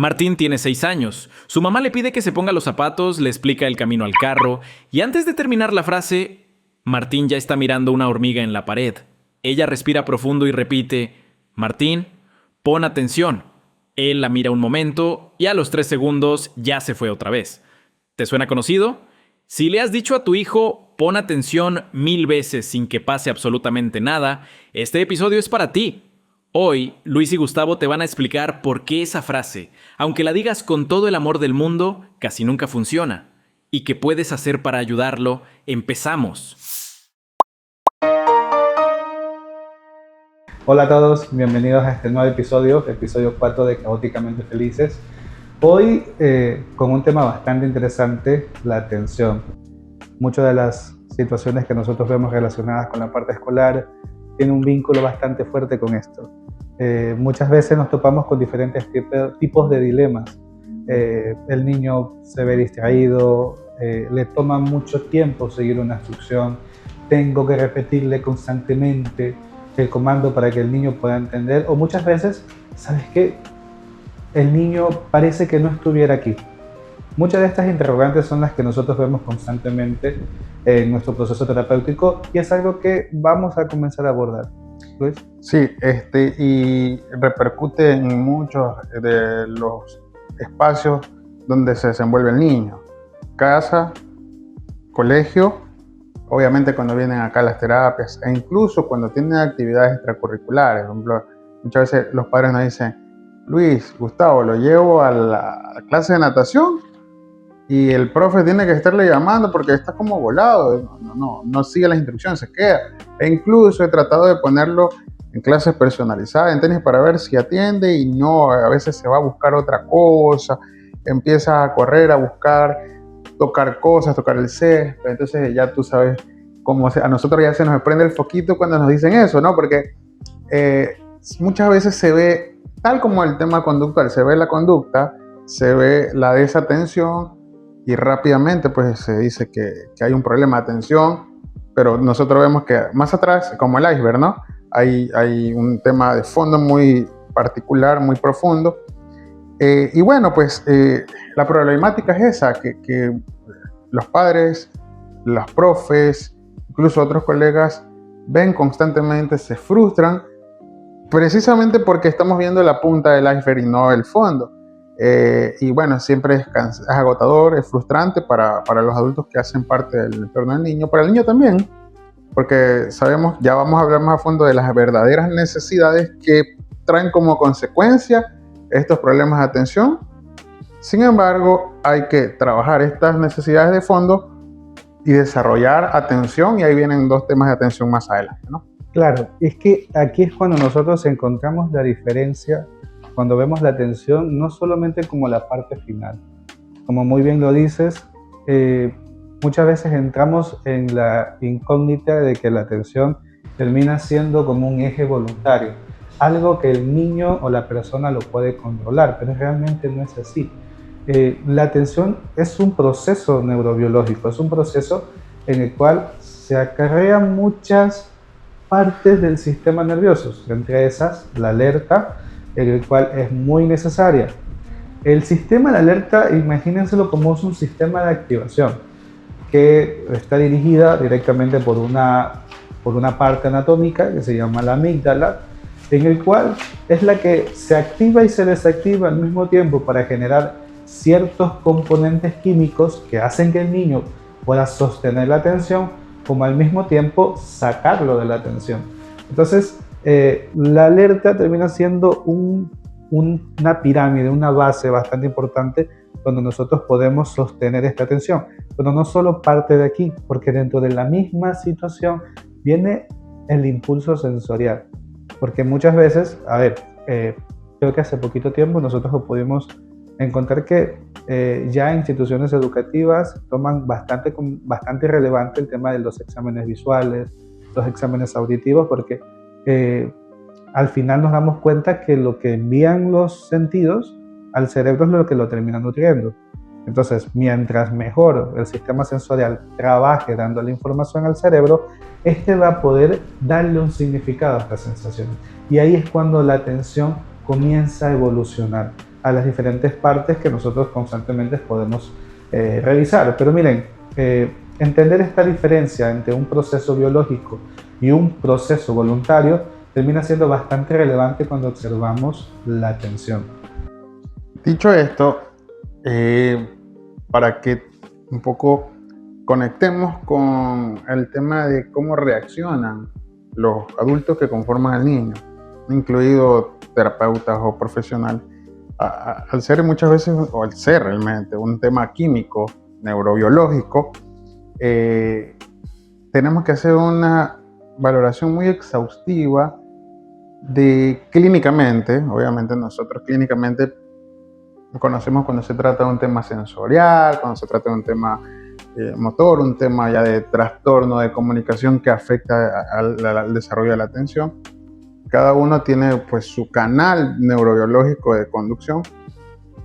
Martín tiene 6 años. Su mamá le pide que se ponga los zapatos, le explica el camino al carro, y antes de terminar la frase, Martín ya está mirando una hormiga en la pared. Ella respira profundo y repite: Martín, pon atención. Él la mira un momento y a los 3 segundos ya se fue otra vez. ¿Te suena conocido? Si le has dicho a tu hijo pon atención 1000 veces sin que pase absolutamente nada, este episodio es para ti. Hoy, Luis y Gustavo te van a explicar por qué esa frase, aunque la digas con todo el amor del mundo, casi nunca funciona. ¿Y qué puedes hacer para ayudarlo? Empezamos. Hola a todos, bienvenidos a este nuevo episodio 4 de Caóticamente Felices. Hoy con un tema bastante interesante, la atención. Muchas de las situaciones que nosotros vemos relacionadas con la parte escolar tienen un vínculo bastante fuerte con esto. Muchas veces nos topamos con diferentes tipos de dilemas. El niño se ve distraído, le toma mucho tiempo seguir una instrucción, tengo que repetirle constantemente el comando para que el niño pueda entender, o muchas veces, ¿sabes qué? El niño parece que no estuviera aquí. Muchas de estas interrogantes son las que nosotros vemos constantemente en nuestro proceso terapéutico y es algo que vamos a comenzar a abordar. ¿Luis? Sí, y repercute en muchos de los espacios donde se desenvuelve el niño. Casa, colegio, obviamente cuando vienen acá las terapias e incluso cuando tienen actividades extracurriculares. Por ejemplo, muchas veces los padres nos dicen: Luis, Gustavo, lo llevo a la clase de natación y el profe tiene que estarle llamando porque está como volado, no sigue las instrucciones, se queda. E incluso he tratado de ponerlo en clases personalizadas en tenis para ver si atiende y no, a veces se va a buscar otra cosa, empieza a correr, a buscar, tocar cosas, tocar el césped. Entonces ya tú sabes cómo a nosotros ya se nos prende el foquito cuando nos dicen eso, ¿no? Porque muchas veces se ve, tal como el tema conductual, se ve la conducta, se ve la desatención y rápidamente pues se dice que hay un problema de atención, pero nosotros vemos que más atrás, como el iceberg, ¿no? Hay un tema de fondo muy particular, muy profundo. Y bueno, pues la problemática es esa, que los padres, los profes, incluso otros colegas ven constantemente, se frustran, precisamente porque estamos viendo la punta del iceberg y no el fondo. Y bueno, siempre es agotador, es frustrante para los adultos que hacen parte del entorno del niño, para el niño también, porque sabemos, ya vamos a hablar más a fondo de las verdaderas necesidades que traen como consecuencia estos problemas de atención. Sin embargo, hay que trabajar estas necesidades de fondo y desarrollar atención, y ahí vienen dos temas de atención más adelante, ¿no? Claro, es que aquí es cuando nosotros encontramos la diferencia, cuando vemos la atención no solamente como la parte final. Como muy bien lo dices, muchas veces entramos en la incógnita de que la atención termina siendo como un eje voluntario, algo que el niño o la persona lo puede controlar, pero realmente no es así. La atención es un proceso neurobiológico, es un proceso en el cual se acarrean muchas partes del sistema nervioso, entre esas la alerta, en el cual es muy necesaria. El sistema de alerta, imagínenselo como es un sistema de activación que está dirigida directamente por una parte anatómica que se llama la amígdala, en el cual es la que se activa y se desactiva al mismo tiempo para generar ciertos componentes químicos que hacen que el niño pueda sostener la atención, como al mismo tiempo sacarlo de la atención. Entonces, la alerta termina siendo una pirámide, una base bastante importante donde nosotros podemos sostener esta atención. Pero no solo parte de aquí, porque dentro de la misma situación viene el impulso sensorial. Porque muchas veces, creo que hace poquito tiempo nosotros pudimos encontrar que ya instituciones educativas toman bastante relevante el tema de los exámenes visuales, los exámenes auditivos, porque al final nos damos cuenta que lo que envían los sentidos al cerebro es lo que lo termina nutriendo. Entonces, mientras mejor el sistema sensorial trabaje dando la información al cerebro, este va a poder darle un significado a estas sensaciones. Y ahí es cuando la atención comienza a evolucionar. a las diferentes partes que nosotros constantemente podemos revisar. Pero miren, entender esta diferencia entre un proceso biológico y un proceso voluntario termina siendo bastante relevante cuando observamos la atención. Dicho esto, para que un poco conectemos con el tema de cómo reaccionan los adultos que conforman al niño, incluidos terapeutas o profesionales, al ser muchas veces, o al ser realmente un tema químico, neurobiológico, tenemos que hacer una valoración muy exhaustiva de clínicamente. Obviamente nosotros clínicamente conocemos cuando se trata de un tema sensorial, cuando se trata de un tema motor, un tema ya de trastorno de comunicación que afecta al desarrollo de la atención. Cada uno tiene pues su canal neurobiológico de conducción.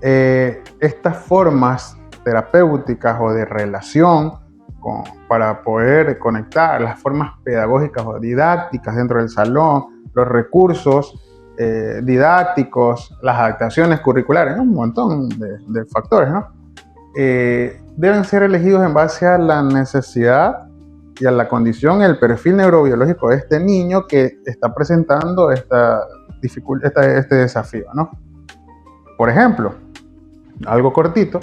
Estas formas terapéuticas o de relación para poder conectar, las formas pedagógicas o didácticas dentro del salón, los recursos didácticos, las adaptaciones curriculares, un montón de factores, ¿no? Deben ser elegidos en base a la necesidad y a la condición, el perfil neurobiológico de este niño que está presentando este desafío, ¿no? Por ejemplo, algo cortito,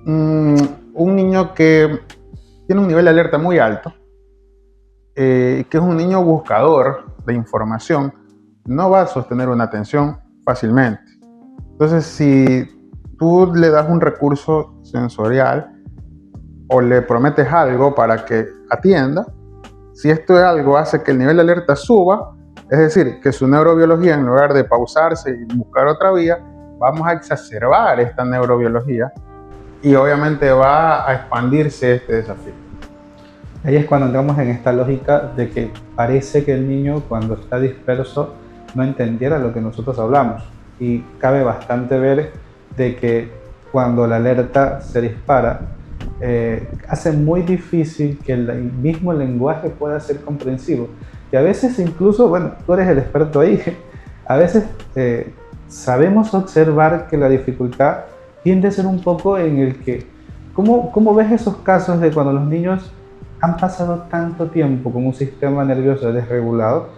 un niño que tiene un nivel de alerta muy alto, que es un niño buscador de información, no va a sostener una atención fácilmente. Entonces, si tú le das un recurso sensorial o le prometes algo para que atienda, si esto es algo hace que el nivel de alerta suba, es decir, que su neurobiología, en lugar de pausarse y buscar otra vía, vamos a exacerbar esta neurobiología y obviamente va a expandirse este desafío. Ahí es cuando entramos en esta lógica de que parece que el niño, cuando está disperso, no entendiera lo que nosotros hablamos. Y cabe bastante ver de que cuando la alerta se dispara, hace muy difícil que el mismo lenguaje pueda ser comprensivo. Y a veces incluso, bueno, tú eres el experto ahí, a veces sabemos observar que la dificultad tiende a ser un poco en el que, ¿cómo ves esos casos de cuando los niños han pasado tanto tiempo con un sistema nervioso desregulado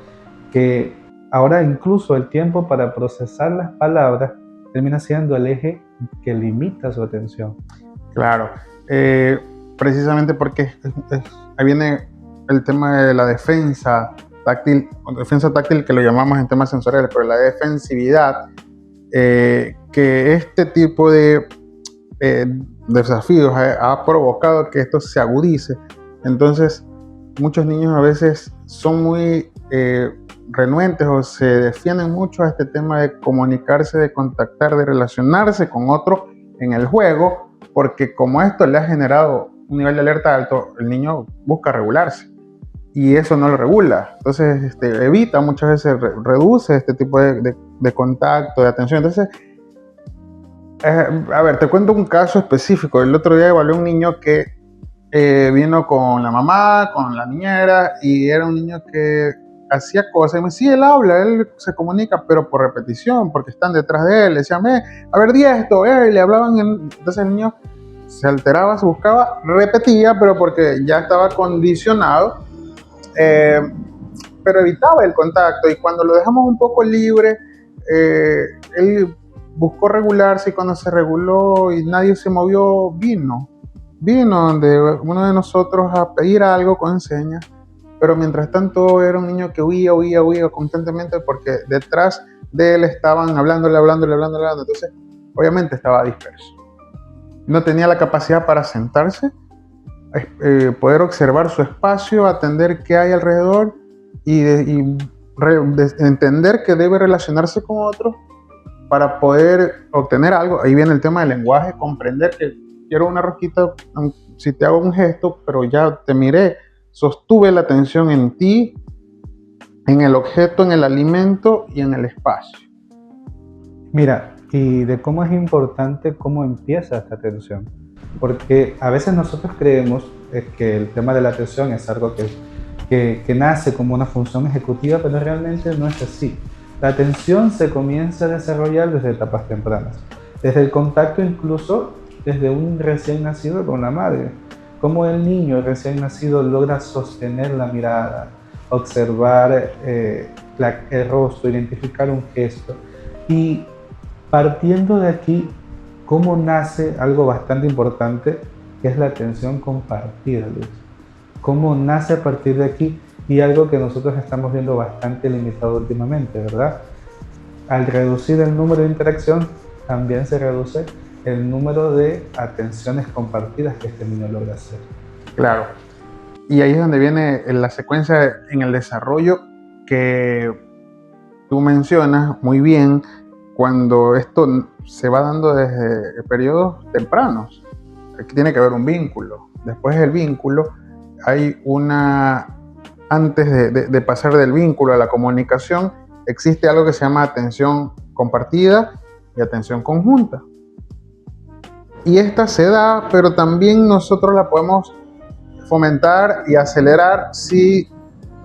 que ahora incluso el tiempo para procesar las palabras termina siendo el eje que limita su atención? Claro, precisamente porque ahí viene el tema de la defensa táctil que lo llamamos en temas sensoriales, pero la defensividad, que este tipo de desafíos ha provocado que esto se agudice. Entonces, muchos niños a veces son muy renuentes o se defienden mucho a este tema de comunicarse, de contactar, de relacionarse con otro en el juego, porque como esto le ha generado un nivel de alerta alto, el niño busca regularse y eso no lo regula. Entonces evita, muchas veces reduce este tipo de contacto, de atención. Entonces, a ver, te cuento un caso específico. El otro día evalué a un niño que vino con la mamá, con la niñera, y era un niño que hacía cosas. Y me decía, sí, él habla, él se comunica, pero por repetición, porque están detrás de él. Le decían, a ver, di esto, y le hablaban. Entonces el niño se alteraba, se buscaba, repetía, pero porque ya estaba condicionado, pero evitaba el contacto. Y cuando lo dejamos un poco libre, él buscó regularse, y cuando se reguló y nadie se movió, vino donde uno de nosotros a pedir algo con señas, pero mientras tanto era un niño que huía constantemente porque detrás de él estaban hablándole, entonces obviamente estaba disperso. No tenía la capacidad para sentarse, poder observar su espacio, atender qué hay alrededor y entender que debe relacionarse con otros para poder obtener algo. Ahí viene el tema del lenguaje, comprender que quiero una rosquita, si te hago un gesto, pero ya te miré, sostuve la atención en ti, en el objeto, en el alimento y en el espacio. Mira, y de cómo es importante cómo empieza esta atención, porque a veces nosotros creemos que el tema de la atención es algo que nace como una función ejecutiva, pero realmente no es así. La atención se comienza a desarrollar desde etapas tempranas, desde el contacto incluso desde un recién nacido con la madre. Cómo el niño recién nacido logra sostener la mirada, observar el rostro, identificar un gesto. Y partiendo de aquí, cómo nace algo bastante importante, que es la atención compartida, Luis. Cómo nace a partir de aquí, y algo que nosotros estamos viendo bastante limitado últimamente, ¿verdad? Al reducir el número de interacción, también se reduce el número de atenciones compartidas que este niño logra hacer. Claro. Y ahí es donde viene la secuencia en el desarrollo que tú mencionas muy bien, cuando esto se va dando desde periodos tempranos. Aquí tiene que haber un vínculo. Después del vínculo hay antes de pasar del vínculo a la comunicación, existe algo que se llama atención compartida y atención conjunta. Y esta se da, pero también nosotros la podemos fomentar y acelerar si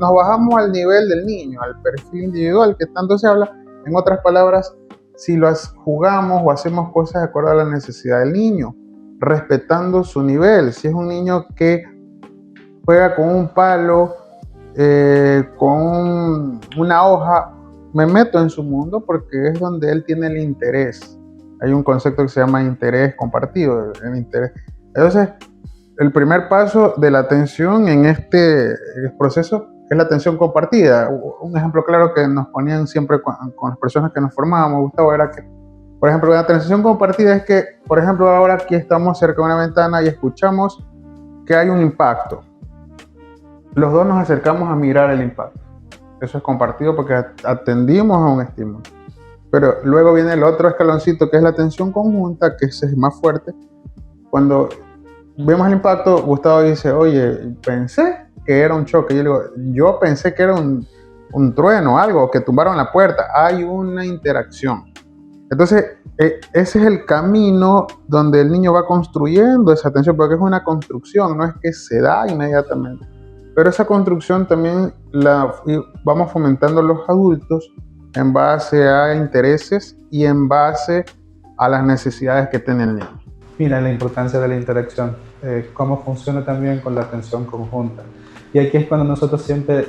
nos bajamos al nivel del niño, al perfil individual que tanto se habla. En otras palabras, si lo jugamos o hacemos cosas de acuerdo a la necesidad del niño, respetando su nivel. Si es un niño que juega con un palo, con una hoja, me meto en su mundo porque es donde él tiene el interés. Hay un concepto que se llama interés compartido, el interés. Entonces, el primer paso de la atención en este proceso es la atención compartida. Un ejemplo claro que nos ponían siempre con las personas que nos formábamos, Gustavo, era que, por ejemplo, la atención compartida es que, por ejemplo, ahora aquí estamos cerca de una ventana y escuchamos que hay un impacto. Los dos nos acercamos a mirar el impacto. Eso es compartido porque atendimos a un estímulo. Pero luego viene el otro escaloncito que es la atención conjunta, que ese es más fuerte. Cuando vemos el impacto, Gustavo dice, oye, pensé que era un choque. Yo pensé que era un trueno, algo, que tumbaron la puerta. Hay una interacción. Entonces, ese es el camino donde el niño va construyendo esa atención, porque es una construcción, no es que se da inmediatamente. Pero esa construcción también la vamos fomentando los adultos en base a intereses y en base a las necesidades que tiene el niño. Mira la importancia de la interacción, cómo funciona también con la atención conjunta. Y aquí es cuando nosotros siempre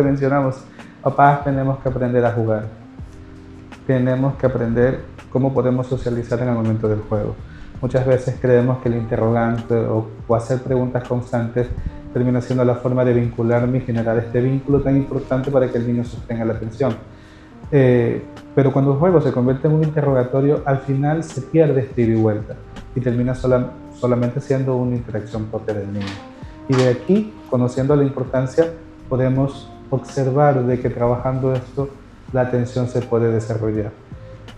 mencionamos, papás, tenemos que aprender a jugar. Tenemos que aprender cómo podemos socializar en el momento del juego. Muchas veces creemos que el interrogante o hacer preguntas constantes termina siendo la forma de vincularme y generar este vínculo tan importante para que el niño sostenga la atención. Pero cuando el juego se convierte en un interrogatorio, al final se pierde este ida y vuelta y termina solamente siendo una interacción propia del niño. Y de aquí, conociendo la importancia, podemos observar de que trabajando esto, la atención se puede desarrollar.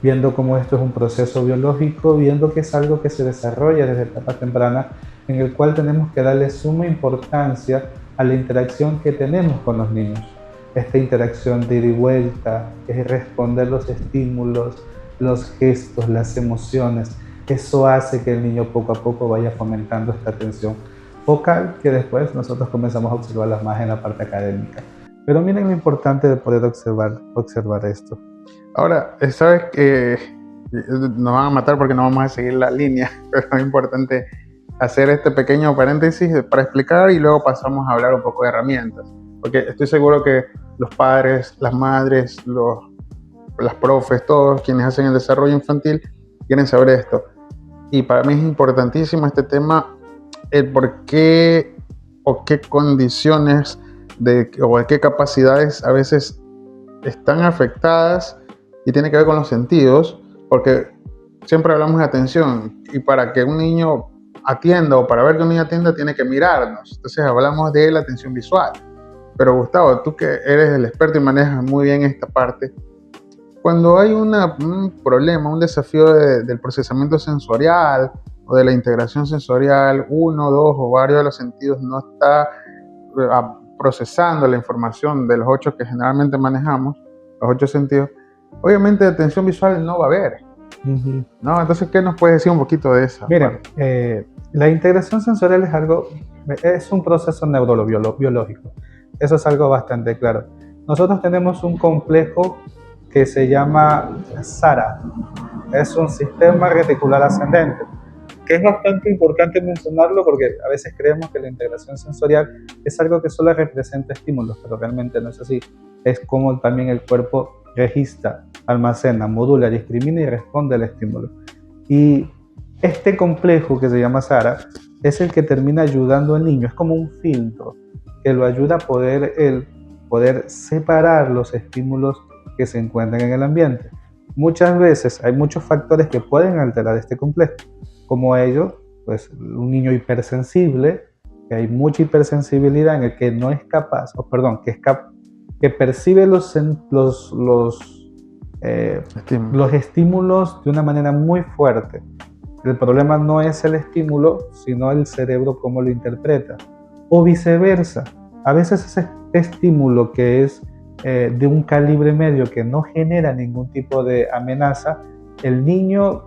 Viendo cómo esto es un proceso biológico, viendo que es algo que se desarrolla desde etapa temprana, en el cual tenemos que darle suma importancia a la interacción que tenemos con los niños. Esta interacción de ida y vuelta, es responder los estímulos, los gestos, las emociones. Eso hace que el niño poco a poco vaya fomentando esta atención focal que después nosotros comenzamos a observarlas más en la parte académica. Pero miren lo importante de poder observar esto. Ahora, sabes que nos van a matar porque no vamos a seguir la línea, pero es importante hacer este pequeño paréntesis para explicar y luego pasamos a hablar un poco de herramientas. Porque estoy seguro que los padres, las madres, las profes, todos quienes hacen el desarrollo infantil quieren saber esto. Y para mí es importantísimo este tema, el por qué o qué condiciones o de qué capacidades a veces están afectadas y tiene que ver con los sentidos, porque siempre hablamos de atención y para que un niño atienda o para ver que un niño atienda tiene que mirarnos. Entonces hablamos de la atención visual. Pero Gustavo, tú que eres el experto y manejas muy bien esta parte, cuando hay un problema, un desafío del procesamiento sensorial o de la integración sensorial, uno, dos o varios de los sentidos no está procesando la información de los 8 que generalmente manejamos, los 8 sentidos, obviamente atención visual no va a haber. Uh-huh. ¿No? Entonces, ¿qué nos puedes decir un poquito de eso? Miren, la integración sensorial es un proceso neurobiológico. Eso es algo bastante claro. Nosotros tenemos un complejo que se llama SARA. Es un sistema reticular ascendente, que es bastante importante mencionarlo porque a veces creemos que la integración sensorial es algo que solo representa estímulos, pero realmente no es así. Es como también el cuerpo registra, almacena, modula, discrimina y responde al estímulo. Y este complejo que se llama SARA es el que termina ayudando al niño, es como un filtro que lo ayuda a poder separar los estímulos que se encuentran en el ambiente. Muchas veces hay muchos factores que pueden alterar este complejo, como ello, pues un niño hipersensible, que hay mucha hipersensibilidad en el que no es capaz, que percibe los estímulos de una manera muy fuerte. El problema no es el estímulo, sino el cerebro cómo lo interpreta. O viceversa. A veces ese estímulo que es de un calibre medio, que no genera ningún tipo de amenaza, el niño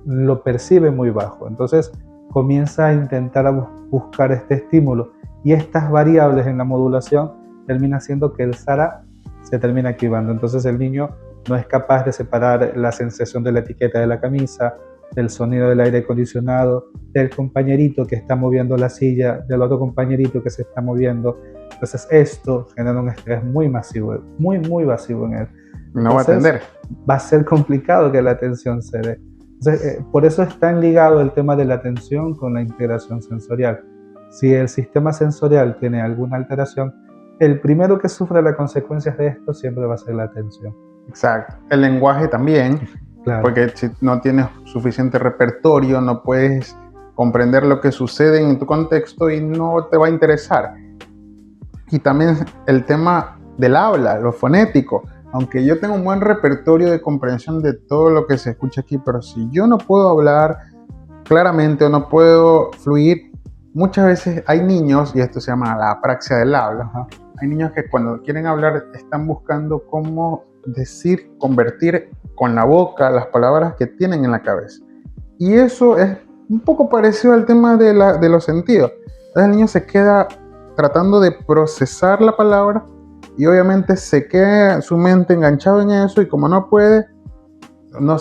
lo percibe muy bajo. Entonces comienza a intentar buscar este estímulo. Y estas variables en la modulación termina haciendo que el SARA se termine activando. Entonces el niño no es capaz de separar la sensación de la etiqueta de la camisa, del sonido del aire acondicionado, del compañerito que está moviendo la silla, del otro compañerito que se está moviendo. Entonces esto genera un estrés muy masivo, muy masivo en él. No va a atender. Va a ser complicado que la atención se dé. Entonces, por eso es tan ligado el tema de la atención con la integración sensorial. Si el sistema sensorial tiene alguna alteración, el primero que sufre las consecuencias de esto siempre va a ser la atención. Exacto. El lenguaje también. Claro. Porque si no tienes suficiente repertorio, no puedes comprender lo que sucede en tu contexto y no te va a interesar. Y también el tema del habla, lo fonético. Aunque yo tengo un buen repertorio de comprensión de todo lo que se escucha aquí, pero si yo no puedo hablar claramente o no puedo fluir, muchas veces hay niños, y esto se llama la apraxia del habla, hay niños que cuando quieren hablar están buscando cómo decir, convertir con la boca las palabras que tienen en la cabeza. Y eso es un poco parecido al tema de los sentidos. Entonces el niño se queda tratando de procesar la palabra y obviamente se queda su mente enganchado en eso y como no puede, no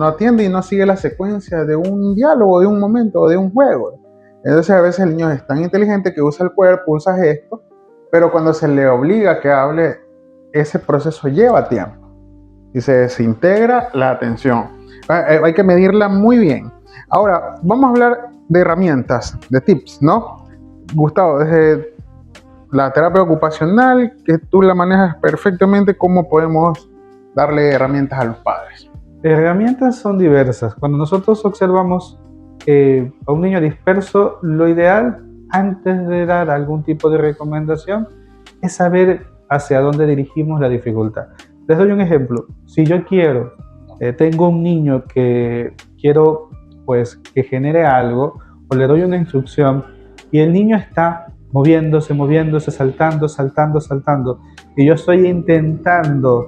atiende y no sigue la secuencia de un diálogo, de un momento o de un juego. Entonces a veces el niño es tan inteligente que usa el cuerpo, usa gestos, pero cuando se le obliga a que hable, ese proceso lleva tiempo y se desintegra la atención. Hay que medirla muy bien. Ahora, vamos a hablar de herramientas, de tips, ¿no? Gustavo, desde la terapia ocupacional, que tú la manejas perfectamente, ¿cómo podemos darle herramientas a los padres? Herramientas son diversas. Cuando nosotros observamos a un niño disperso, lo ideal, antes de dar algún tipo de recomendación, es saber hacia dónde dirigimos la dificultad. Les doy un ejemplo. Si yo tengo un niño que quiero pues que genere algo, o le doy una instrucción y el niño está moviéndose, saltando, y yo estoy intentando,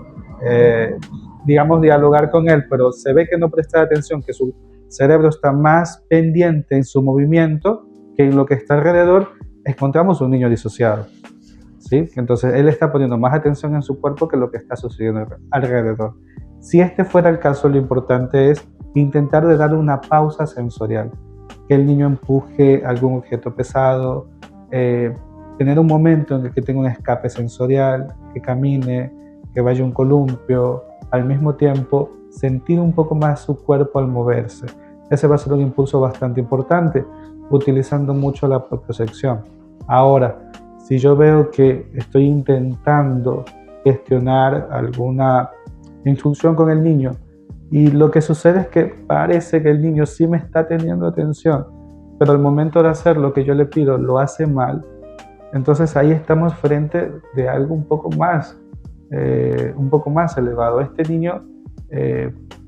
dialogar con él, pero se ve que no presta atención, que su cerebro está más pendiente en su movimiento que en lo que está alrededor, encontramos un niño disociado. ¿Sí? Entonces él está poniendo más atención en su cuerpo que lo que está sucediendo alrededor. Si este fuera el caso, lo importante es intentar de dar una pausa sensorial, que el niño empuje algún objeto pesado, tener un momento en el que tenga un escape sensorial, que camine, que vaya a un columpio, al mismo tiempo sentir un poco más su cuerpo al moverse. Ese va a ser un impulso bastante importante, utilizando mucho la propiocepción. Ahora, si yo veo que estoy intentando gestionar alguna instrucción con el niño y lo que sucede es que parece que el niño sí me está teniendo atención, pero al momento de hacer lo que yo le pido lo hace mal, entonces ahí estamos frente de algo un poco más elevado. Este niño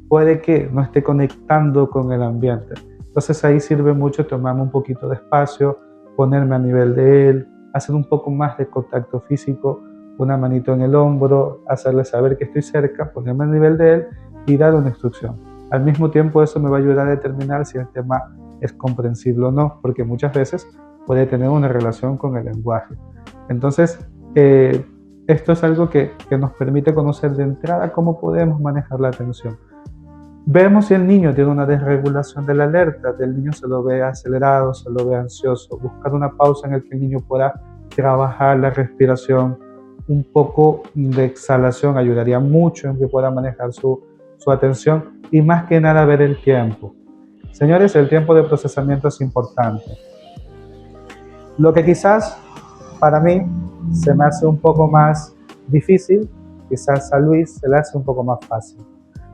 puede que no esté conectando con el ambiente. Entonces ahí sirve mucho tomarme un poquito de espacio, ponerme a nivel de él, hacer un poco más de contacto físico, una manito en el hombro, hacerle saber que estoy cerca, ponerme a nivel de él y dar una instrucción. Al mismo tiempo eso me va a ayudar a determinar si el tema es comprensible o no, porque muchas veces puede tener una relación con el lenguaje. Entonces, esto es algo que nos permite conocer de entrada cómo podemos manejar la atención. Vemos si el niño tiene una desregulación de la alerta, del niño se lo ve acelerado, se lo ve ansioso, buscar una pausa en la que el niño pueda trabajar la respiración, un poco de exhalación ayudaría mucho en que pueda manejar su atención y más que nada ver el tiempo. Señores, el tiempo de procesamiento es importante. Lo que quizás para mí se me hace un poco más difícil, quizás a Luis se le hace un poco más fácil.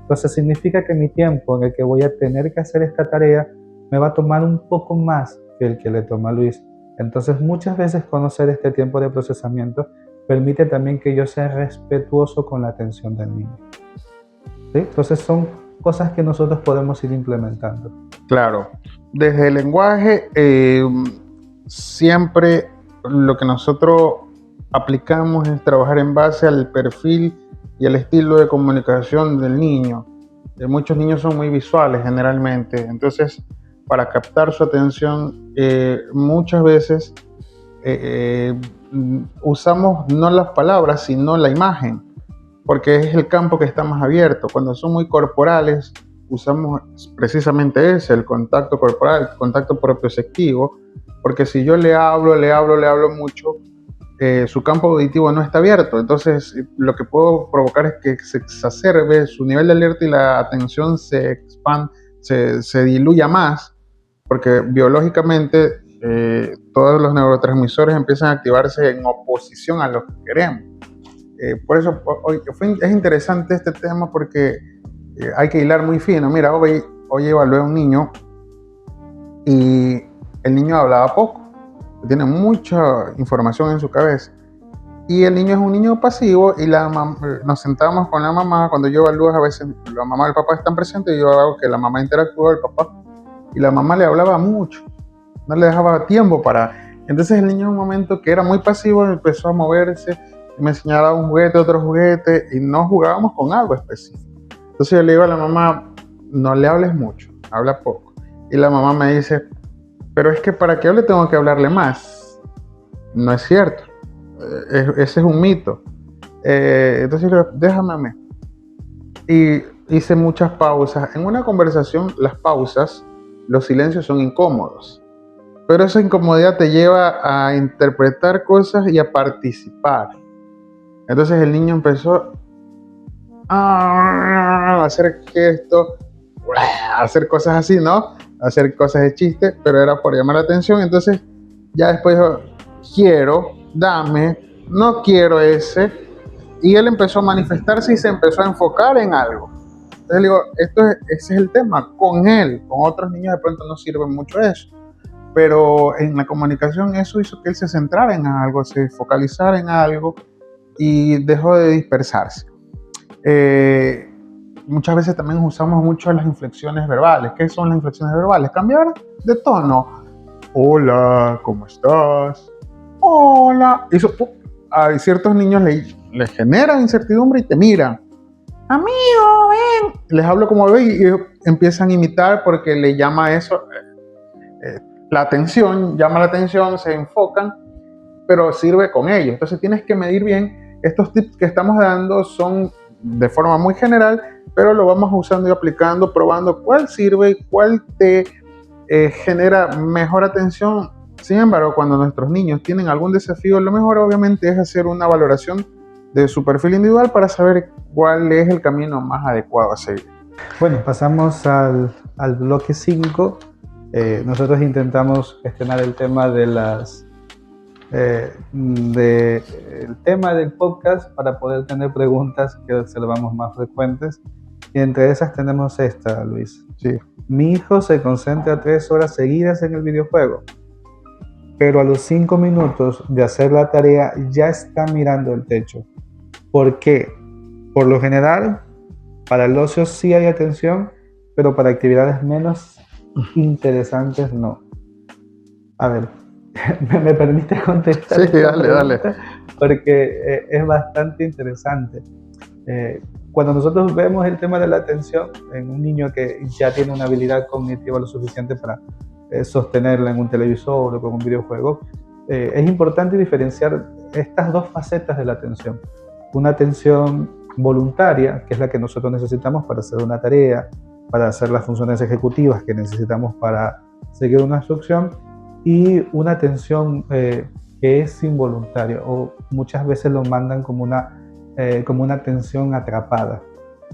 Entonces significa que mi tiempo en el que voy a tener que hacer esta tarea me va a tomar un poco más que el que le toma a Luis. Entonces muchas veces conocer este tiempo de procesamiento permite también que yo sea respetuoso con la atención del niño. ¿Sí? Entonces son cosas que nosotros podemos ir implementando. Claro, desde el lenguaje siempre lo que nosotros aplicamos es trabajar en base al perfil y el estilo de comunicación del niño. Muchos niños son muy visuales generalmente, entonces para captar su atención muchas veces usamos no las palabras sino la imagen, porque es el campo que está más abierto. Cuando son muy corporales usamos precisamente ese, el contacto corporal, el contacto propioceptivo, porque si yo le hablo mucho, su campo auditivo no está abierto, entonces lo que puedo provocar es que se exacerbe su nivel de alerta y la atención se expande, se diluya más, porque biológicamente todos los neurotransmisores empiezan a activarse en oposición a lo que queremos. Por eso es interesante este tema porque hay que hilar muy fino. Mira, hoy evalué a un niño y el niño hablaba poco, tiene mucha información en su cabeza. Y el niño es un niño pasivo y nos sentamos con la mamá. Cuando yo evalúo, a veces la mamá y el papá están presentes y yo hago que la mamá interactúe con el papá. Y la mamá le hablaba mucho, no le dejaba tiempo para... Entonces el niño en un momento que era muy pasivo empezó a moverse, me enseñaba un juguete, otro juguete y no jugábamos con algo específico. Entonces yo le digo a la mamá, no le hables mucho, habla poco. Y la mamá me dice, pero es que para que hable tengo que hablarle más. No es cierto. Ese es un mito. Entonces déjame a mí. Y hice muchas pausas. En una conversación, las pausas, los silencios son incómodos. Pero esa incomodidad te lleva a interpretar cosas y a participar. Entonces el niño empezó a hacer gestos, a hacer cosas así, ¿no? A hacer cosas de chiste, pero era por llamar la atención. Entonces ya después dijo, quiero, dame, no quiero ese. Y él empezó a manifestarse y se empezó a enfocar en algo. Entonces le digo, ese es el tema. Con él, con otros niños de pronto no sirve mucho eso. Pero en la comunicación eso hizo que él se centrara en algo, se focalizara en algo y dejó de dispersarse. Muchas veces también usamos mucho las inflexiones verbales. ¿Qué son las inflexiones verbales? Cambiar de tono. Hola, ¿cómo estás? Hola. Eso a ciertos niños les genera incertidumbre y te miran. Amigo, ven. Les hablo como bebé y ellos empiezan a imitar porque le llama eso la atención, llama la atención, se enfocan, pero sirve con ellos. Entonces tienes que medir bien. Estos tips que estamos dando son de forma muy general, pero lo vamos usando y aplicando, probando cuál sirve y cuál te genera mejor atención. Sin embargo, cuando nuestros niños tienen algún desafío, lo mejor obviamente es hacer una valoración de su perfil individual para saber cuál es el camino más adecuado a seguir. Bueno, pasamos al bloque 5. Nosotros intentamos gestionar el tema el tema del podcast para poder tener preguntas que observamos más frecuentes. Y entre esas tenemos esta, Luis. Sí. Mi hijo se concentra 3 horas seguidas en el videojuego, pero a los 5 minutos de hacer la tarea ya está mirando el techo. ¿Por qué? Por lo general, para el ocio sí hay atención, pero para actividades menos interesantes no. A ver, ¿me permite contestar? Sí, dale. Porque es bastante interesante. Cuando nosotros vemos el tema de la atención en un niño que ya tiene una habilidad cognitiva lo suficiente para sostenerla en un televisor o con un videojuego, es importante diferenciar estas dos facetas de la atención. Una atención voluntaria, que es la que nosotros necesitamos para hacer una tarea, para hacer las funciones ejecutivas que necesitamos para seguir una instrucción, y una atención que es involuntaria, o muchas veces lo mandan como una atención atrapada,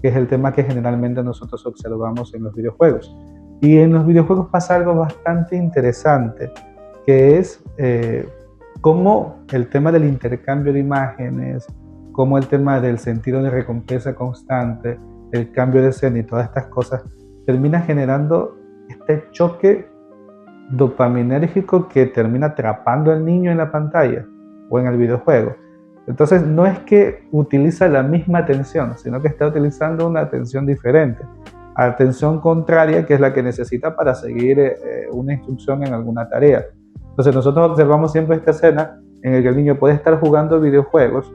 que es el tema que generalmente nosotros observamos en los videojuegos. Y en los videojuegos pasa algo bastante interesante, que es cómo el tema del intercambio de imágenes, cómo el tema del sentido de recompensa constante, el cambio de escena y todas estas cosas, termina generando este choque dopaminérgico que termina atrapando al niño en la pantalla o en el videojuego. Entonces no es que utiliza la misma atención, sino que está utilizando una atención diferente, atención contraria, que es la que necesita para seguir una instrucción en alguna tarea. Entonces nosotros observamos siempre esta escena en la que el niño puede estar jugando videojuegos.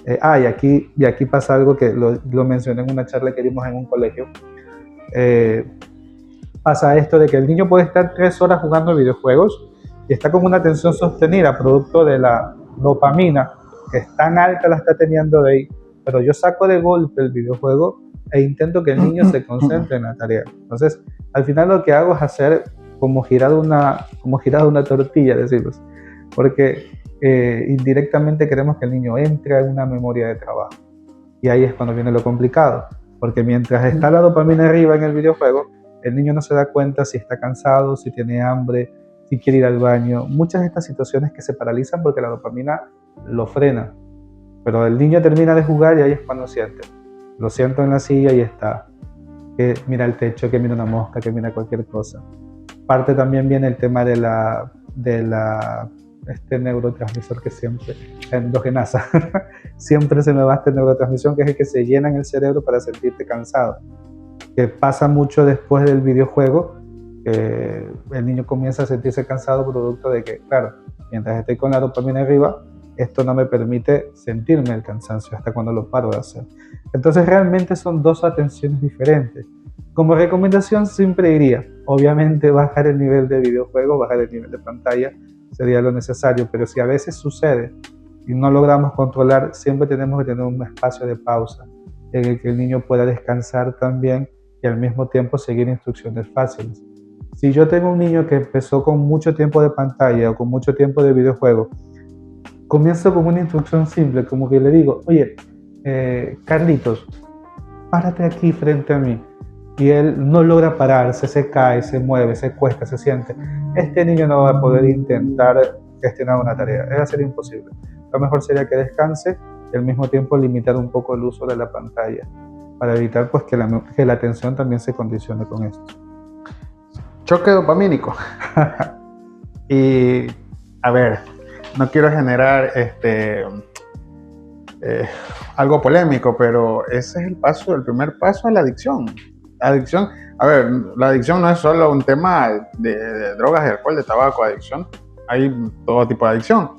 Y aquí pasa algo que lo mencioné en una charla que dimos en un colegio. Pasa esto de que el niño puede estar 3 horas jugando videojuegos y está con una atención sostenida, producto de la dopamina, que es tan alta, la está teniendo de ahí, pero yo saco de golpe el videojuego e intento que el niño se concentre en la tarea. Entonces, al final lo que hago es hacer como girar una tortilla, decimos, porque indirectamente queremos que el niño entre en una memoria de trabajo. Y ahí es cuando viene lo complicado, porque mientras está la dopamina arriba en el videojuego, el niño no se da cuenta si está cansado, si tiene hambre, si quiere ir al baño. Muchas de estas situaciones que se paralizan porque la dopamina lo frena. Pero el niño termina de jugar y ahí es cuando siente. Lo siento en la silla y está. Que mira el techo, que mira una mosca, que mira cualquier cosa. Parte también viene el tema de este neurotransmisor que siempre, endogenasa, siempre se me va este neurotransmisión, que es el que se llena en el cerebro para sentirte cansado, que pasa mucho después del videojuego, que el niño comienza a sentirse cansado producto de que, claro, mientras estoy con la dopamina arriba, esto no me permite sentirme el cansancio hasta cuando lo paro de hacer. Entonces realmente son dos atenciones diferentes. Como recomendación siempre diría, obviamente bajar el nivel de videojuego, bajar el nivel de pantalla, sería lo necesario, pero si a veces sucede y no logramos controlar, siempre tenemos que tener un espacio de pausa en el que el niño pueda descansar también y al mismo tiempo seguir instrucciones fáciles. Si yo tengo un niño que empezó con mucho tiempo de pantalla o con mucho tiempo de videojuego, comienzo con una instrucción simple, como que le digo, oye, Carlitos, párate aquí frente a mí. Y él no logra pararse, se cae, se mueve, se cuesta, se siente. Este niño no va a poder intentar gestionar una tarea, es hacer imposible. Lo mejor sería que descanse y al mismo tiempo limitar un poco el uso de la pantalla para evitar pues, que la atención también se condicione con esto. Choque dopamínico. Y, a ver, no quiero generar algo polémico, pero ese es el primer paso a la adicción. Adicción, a ver, la adicción no es solo un tema de drogas, de alcohol, de tabaco, adicción. Hay todo tipo de adicción.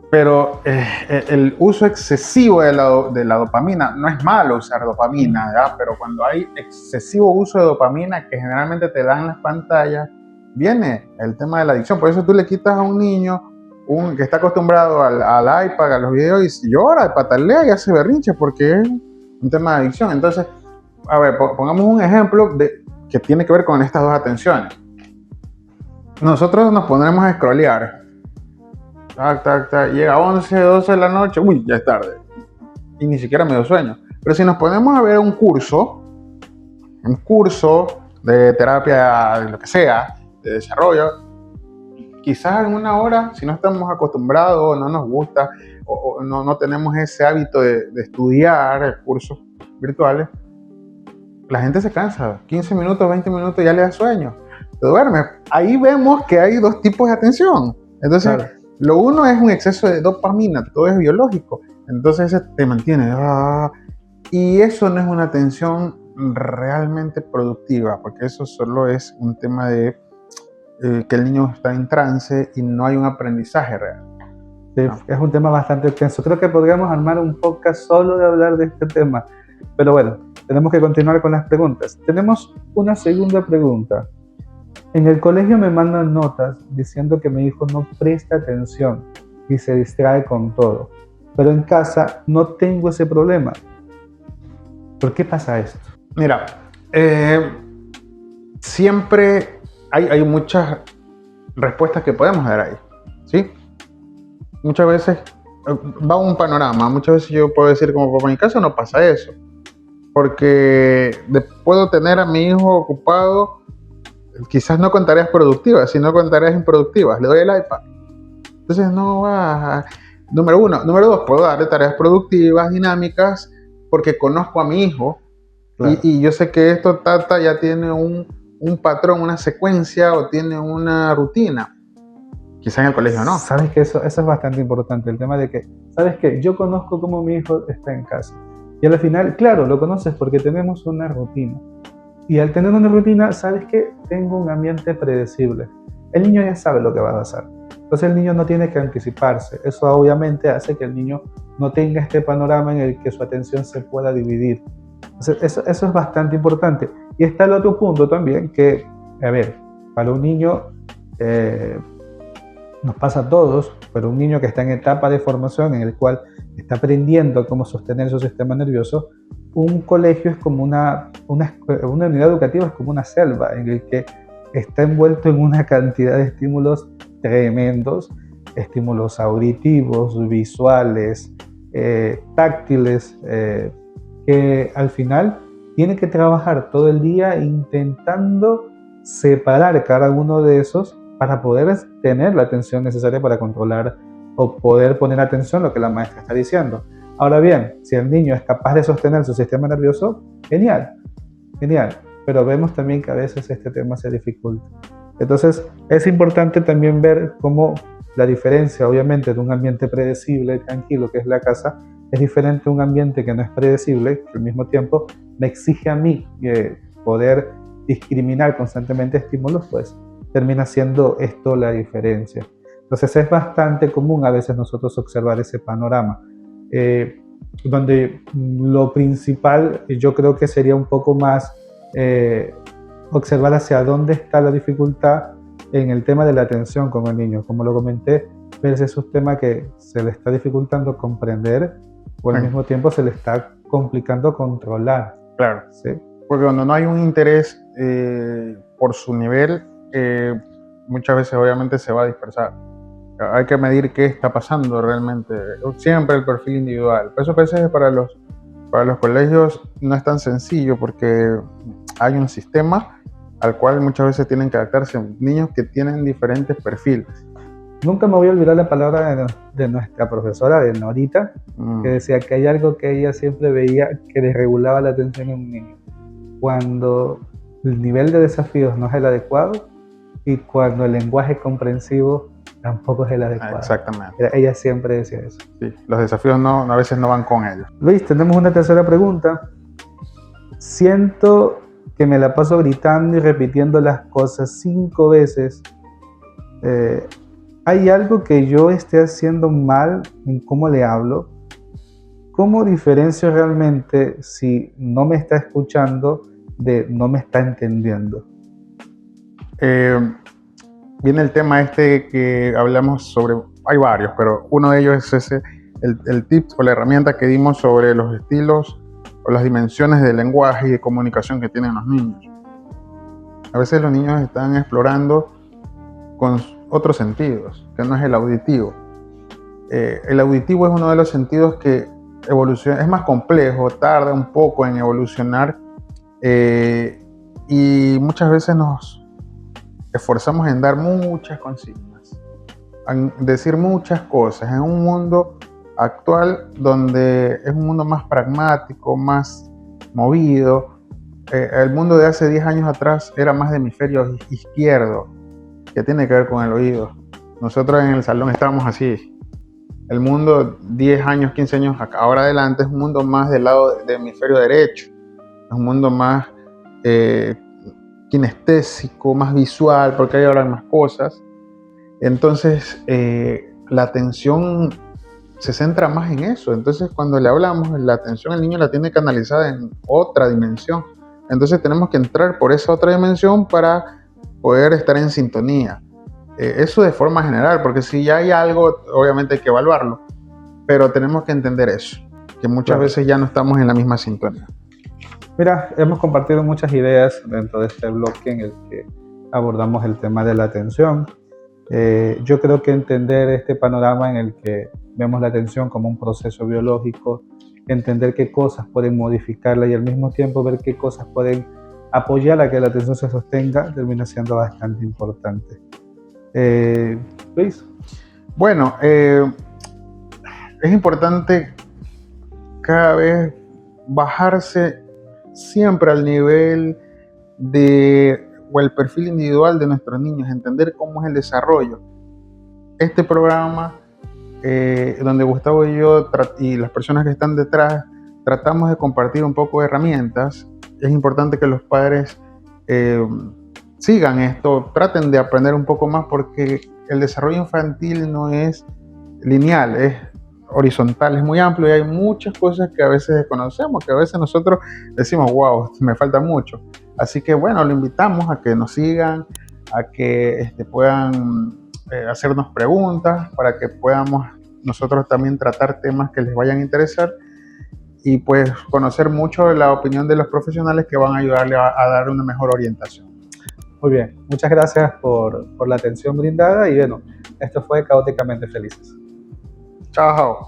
Pero el uso excesivo de la dopamina, no es malo usar dopamina, ¿verdad? Pero cuando hay excesivo uso de dopamina que generalmente te dan las pantallas, viene el tema de la adicción. Por eso tú le quitas a un niño que está acostumbrado al iPad, a los videos, y llora, patalea y hace berrinche porque es un tema de adicción. Entonces, a ver, pongamos un ejemplo que tiene que ver con estas dos atenciones. Nosotros nos pondremos a scrollear. Llega a 11, 12 de la noche, uy, ya es tarde. Y ni siquiera me dio sueño. Pero si nos ponemos a ver un curso de terapia, de lo que sea, de desarrollo, quizás en una hora, si no estamos acostumbrados, no nos gusta, o no tenemos ese hábito de estudiar cursos virtuales, la gente se cansa. 15 minutos, 20 minutos ya le da sueño. Te duermes. Ahí vemos que hay dos tipos de atención. Entonces, claro, lo uno es un exceso de dopamina, todo es biológico. Entonces, ese te mantiene. Y eso no es una atención realmente productiva, porque eso solo es un tema de que el niño está en trance y no hay un aprendizaje real. Sí, no. Es un tema bastante extenso. Creo que podríamos armar un podcast solo de hablar de este tema. Pero bueno, tenemos que continuar con las preguntas. Tenemos una segunda pregunta. En el colegio me mandan notas diciendo que mi hijo no presta atención y se distrae con todo. Pero en casa no tengo ese problema. ¿Por qué pasa esto? Mira, siempre hay muchas respuestas que podemos dar ahí, ¿sí? Muchas veces va un panorama, muchas veces yo puedo decir como papá, en mi casa no pasa eso, porque puedo tener a mi hijo ocupado, quizás no con tareas productivas, sino con tareas improductivas, le doy el iPad. Entonces no va, número uno. Número dos, puedo darle tareas productivas, dinámicas, porque conozco a mi hijo. Claro. Y yo sé que esto ya tiene un patrón, una secuencia o tiene una rutina. Quizá en el colegio no. Sabes que eso es bastante importante, el tema de que, sabes que yo conozco cómo mi hijo está en casa. Y al final, claro, lo conoces porque tenemos una rutina. Y al tener una rutina, sabes que tengo un ambiente predecible. El niño ya sabe lo que va a pasar. Entonces el niño no tiene que anticiparse. Eso obviamente hace que el niño no tenga este panorama en el que su atención se pueda dividir. Entonces eso es bastante importante. Y está el otro punto también que, a ver, para un niño, nos pasa a todos, pero un niño que está en etapa de formación en el cual está aprendiendo cómo sostener su sistema nervioso, un colegio es como una unidad educativa, es como una selva en el que está envuelto en una cantidad de estímulos tremendos, estímulos auditivos, visuales, táctiles, que al final tiene que trabajar todo el día intentando separar cada uno de esos para poder tener la atención necesaria para controlar o poder poner atención a lo que la maestra está diciendo. Ahora bien, si el niño es capaz de sostener su sistema nervioso, genial, genial. Pero vemos también que a veces este tema se dificulta. Entonces, es importante también ver cómo la diferencia, obviamente, de un ambiente predecible, tranquilo, que es la casa, es diferente a un ambiente que no es predecible, que al mismo tiempo me exige a mí poder discriminar constantemente estímulos, pues termina siendo esto la diferencia. Entonces, es bastante común a veces nosotros observar ese panorama, donde lo principal yo creo que sería un poco más observar hacia dónde está la dificultad en el tema de la atención con el niño. Como lo comenté, verse es un tema que se le está dificultando comprender o al mismo tiempo se le está complicando controlar. Claro, ¿sí? Porque cuando no hay un interés por su nivel, muchas veces obviamente se va a dispersar. Hay que medir qué está pasando realmente, siempre el perfil individual. Por eso a veces para los colegios no es tan sencillo porque hay un sistema al cual muchas veces tienen que adaptarse niños que tienen diferentes perfiles. Nunca me voy a olvidar la palabra de nuestra profesora, de Norita, que decía que hay algo que ella siempre veía que desregulaba la atención en un niño. Cuando el nivel de desafíos no es el adecuado y cuando el lenguaje comprensivo tampoco es el adecuado. Exactamente. Ella siempre decía eso. Sí, los desafíos a veces no van con ellos. Luis, tenemos una tercera pregunta. Siento que me la paso gritando y repitiendo las cosas 5 veces. ¿Hay algo que yo esté haciendo mal en cómo le hablo? ¿Cómo diferencio realmente si no me está escuchando de no me está entendiendo? Viene el tema que hablamos sobre, hay varios, pero uno de ellos es el tip o la herramienta que dimos sobre los estilos o las dimensiones de lenguaje y de comunicación que tienen los niños. A veces los niños están explorando con otros sentidos, que no es el auditivo. El auditivo es uno de los sentidos que evoluciona, es más complejo, tarda un poco en evolucionar y muchas veces nos esforzamos en dar muchas consignas, en decir muchas cosas en un mundo actual donde es un mundo más pragmático, más movido. El mundo de hace 10 años atrás era más de hemisferio izquierdo, que tiene que ver con el oído. Nosotros en el salón estábamos así. El mundo 10 años, 15 años ahora adelante es un mundo más del lado de hemisferio derecho. Es un mundo más kinestésico, más visual, porque hay ahora más cosas. Entonces, la atención se centra más en eso. Entonces, cuando le hablamos, la atención el niño la tiene canalizada en otra dimensión. Entonces, tenemos que entrar por esa otra dimensión para poder estar en sintonía. Eso de forma general, porque si ya hay algo, obviamente hay que evaluarlo, pero tenemos que entender eso, que muchas Claro. veces ya no estamos en la misma sintonía. Mira, hemos compartido muchas ideas dentro de este bloque en el que abordamos el tema de la atención. Yo creo que entender este panorama en el que vemos la atención como un proceso biológico, entender qué cosas pueden modificarla y al mismo tiempo ver qué cosas pueden apoyar a que la atención se sostenga, termina siendo bastante importante. Luis. Bueno, es importante cada vez bajarse siempre al nivel o el perfil individual de nuestros niños, entender cómo es el desarrollo. Este programa, donde Gustavo y yo y las personas que están detrás tratamos de compartir un poco de herramientas, es importante que los padres sigan esto, traten de aprender un poco más, porque el desarrollo infantil no es lineal, es horizontal, es muy amplio y hay muchas cosas que a veces desconocemos, que a veces nosotros decimos, wow, me falta mucho. Así que bueno, lo invitamos a que nos sigan, a que puedan hacernos preguntas para que podamos nosotros también tratar temas que les vayan a interesar y pues conocer mucho la opinión de los profesionales que van a ayudarle a dar una mejor orientación. Muy bien, muchas gracias por la atención brindada y bueno, esto fue Caóticamente Felices. Chao.